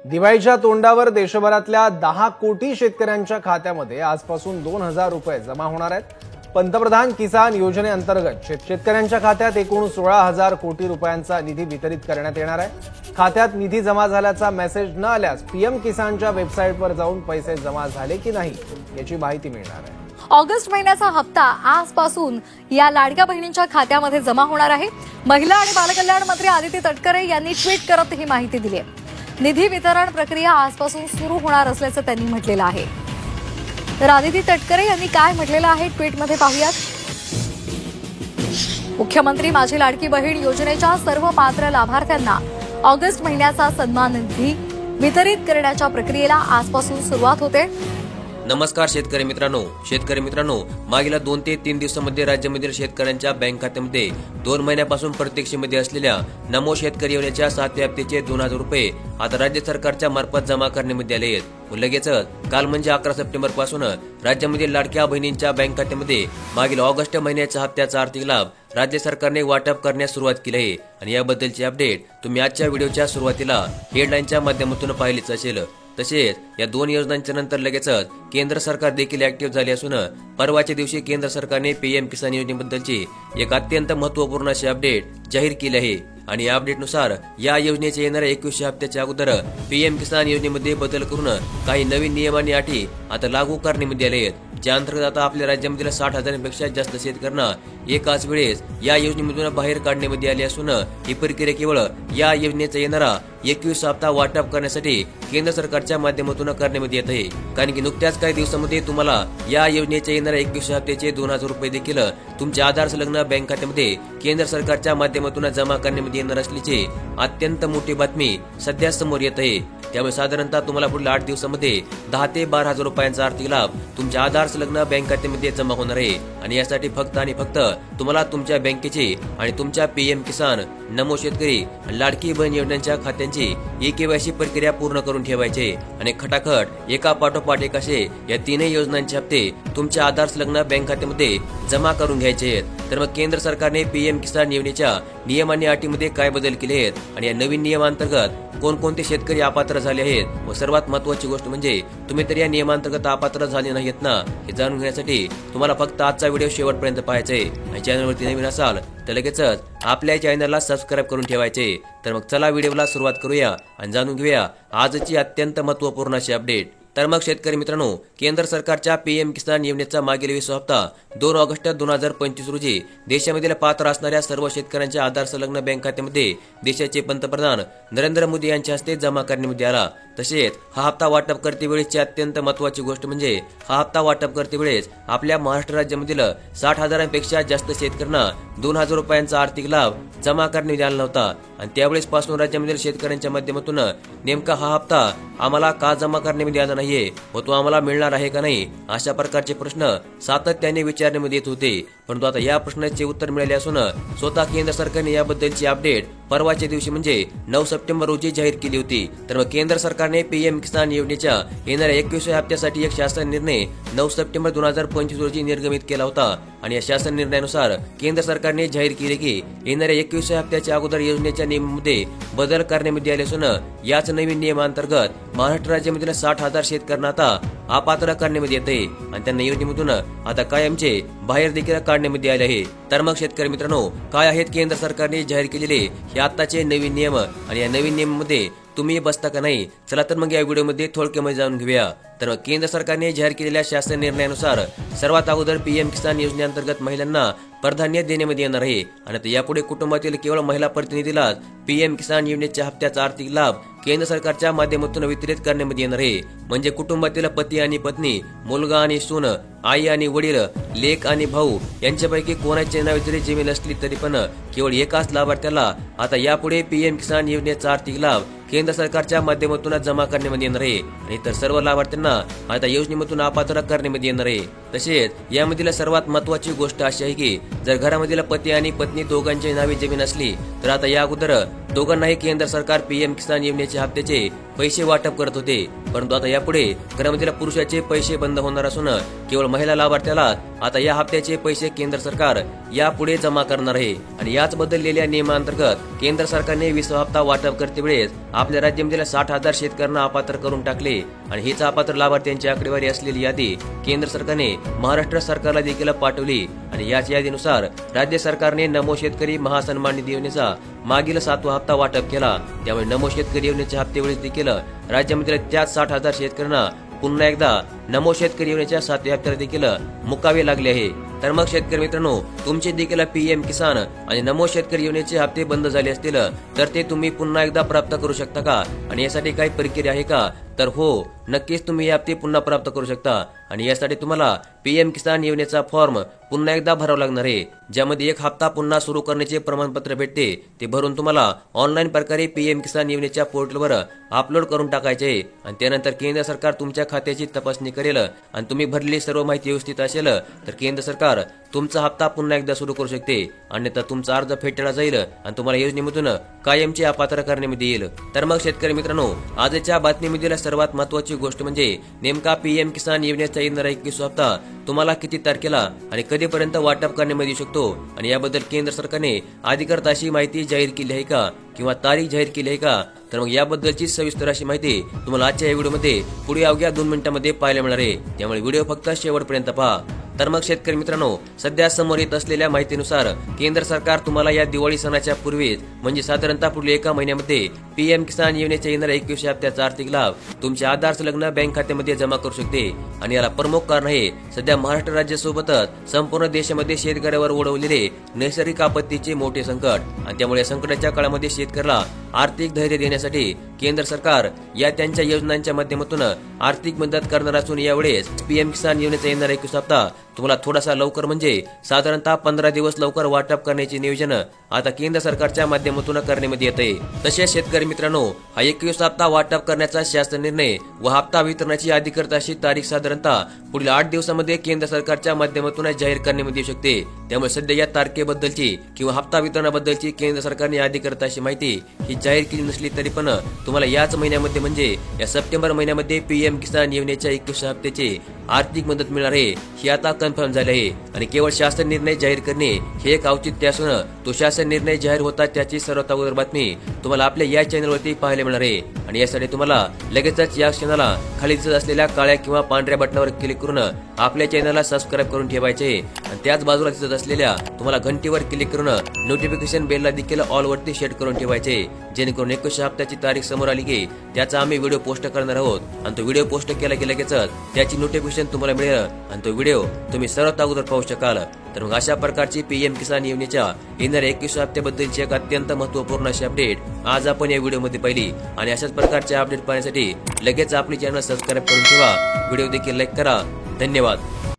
दिवाळीच्या तोंडावर देशभरातल्या 10 कोटी शेतकऱ्यांच्या खात्यामध्ये आजपासून 2000 रुपये जमा होणार आहेत। पंतप्रधान किसान योजनेअंतर्गत शेतकऱ्यांच्या खात्यात एकूण 16,000 कोटी रुपयांचा निधी वितरित करण्यात येणार आहे। खात्यात निधी जमा झाल्याचा मेसेज न आल्यास पीएम किसानच्या वेबसाईटवर जाऊन पैसे जमा झाले की नाही याची माहिती मिळणार आहे। ऑगस्ट महिन्याचा हप्ता आजपासून या लाडक्या बहिणींच्या खात्यामध्ये जमा होणार आहे। महिला आणि बालकल्याण मंत्री आदिती तटकरे यांनी ट्विट करत ही माहिती दिली आहे। निधी वितरण प्रक्रिया आजपासून सुरू होणार असल्याचं त्यांनी म्हटलेलं आहे। तर आदिती तटकरे यांनी काय म्हटलेलं आहे ट्विटमध्ये पाहूयात। मुख्यमंत्री माझी लाडकी बहीण योजनेच्या सर्व पात्र लाभार्थ्यांना ऑगस्ट महिन्याचा सन्मान निधी वितरित करण्याच्या प्रक्रियेला आजपासून सुरुवात होते। नमस्कार शेतकरी मित्रांनो, मागील 2 ते 3 दिवसांमध्ये राज्यामधील शेतकऱ्यांच्या बँक खात्यामध्ये 2 महिन्यापासून प्रतीक्षेमध्ये असलेल्या नमो शेतकरी योजनेच्या 7व्या हप्त्याचे 2000 रुपये आता राज्य सरकारच्या मार्फत जमा करण्यामध्ये आले आहेत। लगेचच काल म्हणजे 11 सप्टेंबर पासून राज्यामधील लाडक्या बहिणींच्या बँक खात्यामध्ये मागील ऑगस्ट महिन्याच्या हप्त्याचा आर्थिक लाभ राज्य सरकारने वाटप करण्यास सुरुवात केली आहे आणि याबद्दलची अपडेट तुम्ही आजच्या व्हिडिओच्या सुरुवातीला हेडलाईनच्या माध्यमातून पाहिलीच असेल। तसेच या 2 योजनांच्या नंतर लगेचच केंद्र सरकार देखील ऍक्टिव्ह झाले असून परवाच्या दिवशी केंद्र सरकारने पीएम किसान योजनेबद्दलची एक अत्यंत महत्त्वपूर्ण अशी अपडेट जाहीर केली आहे आणि या अपडेटनुसार या योजनेच्या येणाऱ्या 21व्या हप्त्याच्या अगोदर पीएम किसान योजनेमध्ये बदल करून काही नवीन नियम आणि अटी आता लागू करण्यामध्ये आले आहेत। ज्या अंतर्गत आता आपल्या राज्यामधील 60,000पेक्षा जास्त शेतकऱ्यांना एकाच वेळेस या योजनेमधून बाहेर काढण्यामध्ये आले असून ही प्रक्रिया केवळ या योजनेचा येणारा 21 हप्ता वाटप करण्यासाठी केंद्र सरकारच्या माध्यमातून करण्यामध्ये येत आहे। कारण की नुकत्याच काही दिवसांमध्ये तुम्हाला या योजनेच्या येणाऱ्या 21 हप्त्याचे 2000 रुपये देखील तुमच्या आधार संलग्न बँक खात्यामध्ये केंद्र सरकारच्या माध्यमातून जमा करण्यामध्ये येणार असल्याची अत्यंत मोठी बातमी सध्या समोर येत आहे। त्यामुळे साधारणतः तुम्हाला पुढील 8 दिवसांमध्ये 10 ते 12,000 रुपयांचा आर्थिक लाभ तुमच्या आधार संलग्न बँक खात्यामध्ये जमा होणार आहे आणि यासाठी फक्त आणि फक्त तुम्हाला तुमच्या बँकेची आणि तुमच्या पीएम किसान, नमो शेतकरी, लाडकी बहीण योजनेच्या खात्यांची ई-केवायसी प्रक्रिया पूर्ण करून ठेवायचे आणि खटाखट एका पाठोपाठ एक असे या 3 योजनांचे हप्ते तुमच्या आधार संलग्न बँक खात्यामध्ये जमा करून घ्यायचे आहेत। तर मग केंद्र सरकारने पीएम किसान योजनेच्या नियम आणि अटीमध्ये काय बदल केले आहेत आणि या नवीन नियमांतर्गत कोणकोणते शेतकरी अपात्र झाले आहेत व सर्वात महत्त्वाची गोष्ट म्हणजे तुम्ही तर या नियमांतर्गत अपात्र झाले नाहीत ना हे जाणून घेण्यासाठी तुम्हाला फक्त आजचा व्हिडिओ शेवटपर्यंत पाहायचा आहे आणि चॅनलवरती नवीन असाल तर लगेचच आपल्या चॅनलला सबस्क्राईब करून ठेवायचे। तर मग चला व्हिडिओला सुरुवात करूया आणि जाणून घेऊया आजची अत्यंत महत्त्वपूर्ण अशी अपडेट। तर मग शेतकरी मित्रांनो, केंद्र सरकारच्या पीएम किसान योजनेचा मागील 20 हप्ता 2 ऑगस्ट 2025 रोजी देशामधील पात्र असणाऱ्या सर्व शेतकऱ्यांच्या आधार संलग्न बँक खात्यामध्ये देशाचे पंतप्रधान नरेंद्र मोदी यांच्या हस्ते जमा करण्यामध्ये आला। तसेच हा हप्ता वाटप करतेवेळेची अत्यंत महत्त्वाची गोष्ट म्हणजे हा हप्ता वाटप करतेवेळेस आपल्या महाराष्ट्र राज्यामधील 60,000पेक्षा जास्त शेतकऱ्यांना 2000 रुपयांचा आर्थिक लाभ जमा करण्यात आला नव्हता आणि त्यावेळेस पासून राज्यामधील शेतकऱ्यांच्या माध्यमातून नेमका हा हप्ता आम्हाला का जमा करण्यामध्ये आला नाहीये व तो आम्हाला मिळणार आहे का नाही अशा प्रकारचे प्रश्न सातत्याने विचारण्यामध्ये येत होते। परंतु आता या प्रश्नाचे उत्तर मिळाले असून स्वतः केंद्र सरकारने याबद्दलची अपडेट परवाच्या दिवशी म्हणजे 9 सप्टेंबर रोजी जाहीर केली होती। तर मग केंद्र सरकारने पीएम किसान योजनेच्या येणाऱ्या 21व्या हप्त्यासाठी एक शासन निर्णय 9 सप्टेंबर 2025 रोजी निर्गमित केला होता आणि या शासन निर्णयानुसार केंद्र सरकारने जाहीर केले की येणाऱ्या 21व्या हप्त्याच्या अगोदर योजनेच्या नियमामध्ये बदल करण्यामध्ये आले असून याच नवीन नियमांतर्गत महाराष्ट्र राज्यामधील 60,000 शेतकऱ्यांना आता अपात्र करण्यामध्ये येते आणि त्यांना योजनेमधून आता कायमचे बाहेर देखील काढण्यामध्ये आले आहे। तर मग शेतकरी मित्रांनो, काय आहेत केंद्र सरकारने जाहीर केलेले हे आताचे नवीन नियम आणि या नवीन नियमामध्ये तुम्ही बसता का नाही? चला तर मग या व्हिडिओमध्ये थोडक्यामध्ये जाणून घेऊया। तर मग केंद्र सरकारने जाहीर केलेल्या शासन निर्णयानुसार सर्वात अगोदर पीएम किसान योजनेअंतर्गत महिलांना प्राधान्य देण्यामध्ये येणार आहे आणि आता यापुढे कुटुंबातील केवळ महिला प्रतिनिधीला पीएम किसान योजनेच्या हप्त्याचा आर्थिक लाभ केंद्र सरकारच्या माध्यमातून वितरित करण्यामध्ये येणार आहे। म्हणजे कुटुंबातील पती आणि पत्नी, मुलगा आणि सून, आई आणि वडील, लेक आणि भाऊ यांच्यापैकी कोणाच्या नावे जरी जमीन असली तरी पण केवळ एकाच लाभार्थ्याला आता यापुढे पीएम किसान योजनेचा आर्थिक लाभ केंद्र सरकारच्या माध्यमातून जमा करण्यामध्ये येणार आहे आणि इतर सर्व लाभार्थ्यांना आता योजनेमधून अपात्र करण्यामध्ये येणार आहे। तसेच यामधील सर्वात महत्त्वाची गोष्ट अशी आहे की जर घरामधील पती आणि पत्नी दोघांच्या नावे जमीन असली तर आता या अगोदर दोघांनाही केंद्र सरकार पीएम किसान योजनेच्या हप्त्याचे पैसे वाटप करत होते, परंतु आता यापुढे घरामधील पुरुषाचे पैसे बंद होणार असून केवळ महिला लाभार्थ्याला आता या हप्त्याचे पैसे केंद्र सरकार यापुढे जमा करणार आहे आणि याच बदललेल्या नियमांतर्गत केंद्र सरकारने 20वा हप्ता वाटप करते वेळेस आपल्या राज्यामधील 60,000 शेतकऱ्यांना अपात्र करून टाकले आणि हीच अपात्र लाभार्थ्यांची आकडेवारी असलेली यादी केंद्र सरकारने महाराष्ट्र सरकारला देखील पाठवली आणि याच यादीनुसार राज्य सरकारने नमो शेतकरी महासन्मान निधी योजनेचा मागील 7वा हप्ता वाटप केला। त्यामुळे नमो शेतकरी योजनेच्या हप्त्यावेळेस देखील राज्यामधील त्याच 60,000 शेतकऱ्यांना पुन्हा एकदा नमो शेतकरी योजनेच्या 7व्या हप्त्याला देखील मुकावे लागले आहे। तर मग शेतकरी मित्रांनो, तुमचे देखील पीएम किसान आणि नमो शेतकरी योजनेचे हप्ते बंद झाले असतील तर ते तुम्ही पुन्हा एकदा प्राप्त करू शकता का आणि यासाठी काही प्रक्रिया आहे का? तर हो, नक्कीच तुम्ही हे हप्ते पुन्हा प्राप्त करू शकता आणि यासाठी तुम्हाला पीएम किसान योजनेचा फॉर्म पुन्हा एकदा भरावा लागणार आहे, ज्यामध्ये एक हप्ता पुन्हा सुरू करण्याचे प्रमाणपत्र भेटते। ते भरून तुम्हाला ऑनलाईन प्रकारे पीएम किसान योजनेच्या पोर्टलवर अपलोड करून टाकायचे आहे आणि त्यानंतर केंद्र सरकार तुमच्या खात्याची तपासणी करेल आणि तुम्ही भरलेली सर्व माहिती व्यवस्थित असेल तर केंद्र सरकार तुमचा हप्ता पुन्हा एकदा सुरू करू शकते, अन्यथा तुमचा अर्ज फेटाळला जाईल आणि तुम्हाला योजनेमधून कायमचे अपात्र करण्यात येईल। तर मग शेतकरी मित्रांनो, आजच्या बातमीमधील सर्वात महत्त्वाची गोष्ट म्हणजे नेमका पीएम किसान योजनेचा येणारा 21वा हप्ता तुम्हाला किती तारखेला आणि कधीपर्यंत वाटप करण्यात येऊ शकतो आणि याबद्दल केंद्र सरकारने अधिकृत अशी माहिती जाहीर केली आहे का किंवा तारीख जाहीर केली आहे का? तर मग याबद्दलची सविस्तर अशी माहिती तुम्हाला आजच्या या व्हिडिओमध्ये पुढे अवघ्या 2 मिनिटांमध्ये पाहायला मिळणार आहे, त्यामुळे व्हिडिओ फक्त शेवटपर्यंत पहा। तर मग शेतकरी मित्रांनो, सध्या समोर येत असलेल्या माहितीनुसार केंद्र सरकार तुम्हाला या दिवाळी सणाच्या पूर्वीच म्हणजे साधारणतः पुढील 1 महिन्यामध्ये पीएम किसान योजनेच्या येणाऱ्या 21व्या हप्त्याचा आर्थिक लाभ तुमच्या आधार संलग्न बँक खात्यामध्ये जमा करू शकते आणि याला प्रमुख कारण आहे सध्या महाराष्ट्र राज्यासोबतच संपूर्ण देशामध्ये शेतकऱ्यावर ओढवलेले नैसर्गिक आपत्तीचे मोठे संकट आणि त्यामुळे संकटाच्या काळामध्ये शेतकऱ्याला आर्थिक धैर्य देण्यासाठी केंद्र सरकार या त्यांच्या योजनांच्या माध्यमातून आर्थिक मदत करणार असून यावेळेस पीएम किसान योजनेचा येणारा 21 हप्ता तुम्हाला थोडासा लवकर म्हणजे साधारणतः 15 दिवस लवकर वाटप करण्याचे नियोजन आता केंद्र सरकारच्या माध्यमातून करण्यात येते। तसेच शेतकरी मित्रांनो, हा 21 हप्ता वाटप करण्याचा शासन निर्णय व हप्ता वितरणाची अधिकृत अशी तारीख साधारणतः पुढील 8 दिवसांमध्ये केंद्र सरकारच्या माध्यमातून जाहीर करण्यात येऊ शकते। त्यामुळे सध्या या तारखेबद्दलची किंवा हप्ता वितरणाबद्दलची केंद्र सरकारने अधिकृत अशी माहिती ही जाहीर केली नसली तरी पण तुम्हाला याच महिन्यामध्ये म्हणजे या सप्टेंबर महिन्यामध्ये पीएम किसान योजनेच्या 21 हप्त्याची आर्थिक मदत मिळणार आहे हे आता कन्फर्म झाले आहे आणि केवळ शासन निर्णय जाहीर करणे हे एक औचित्य असून तो शासन निर्णय जाहीर होता त्याची सर्वात अगोदर बातमी तुम्हाला आपल्या या चॅनलवरती पाहायला मिळणार आहे आणि यासाठी तुम्हाला लगेचच या क्षणाला खाली दिसत असलेल्या काळ्या किंवा पांढऱ्या बटनावर क्लिक करून आपल्या चॅनलला सबस्क्राईब करून ठेवायचे आणि त्याच बाजूला दिसत असलेल्या तुम्हाला घंटीवर क्लिक करून नोटिफिकेशन बेलला देखील ऑल वरती सेट करून ठेवायचे, जेणेकरून 21 हप्त्याची तारीख समोर आली की त्याचा आम्ही व्हिडिओ पोस्ट करणार आहोत आणि तो व्हिडिओ पोस्ट केला की लगेचच त्याची नोटिफिकेशन तुम्हाला मिळेल आणि तो व्हिडिओ तुम्ही सर्वात अगोदर पाहू शकाल। तर मग अशा प्रकारची पीएम किसान योजनेच्या येणाऱ्या 21 हप्त्याबद्दलची एक अत्यंत महत्त्वपूर्ण अशी अपडेट आज आपण या व्हिडिओमध्ये पाहिली आणि अशाच प्रकारच्या अपडेट पाहण्यासाठी लगेच आपली चॅनल सबस्क्राईब करून ठेवा, व्हिडिओ देखील लाईक करा। धन्यवाद।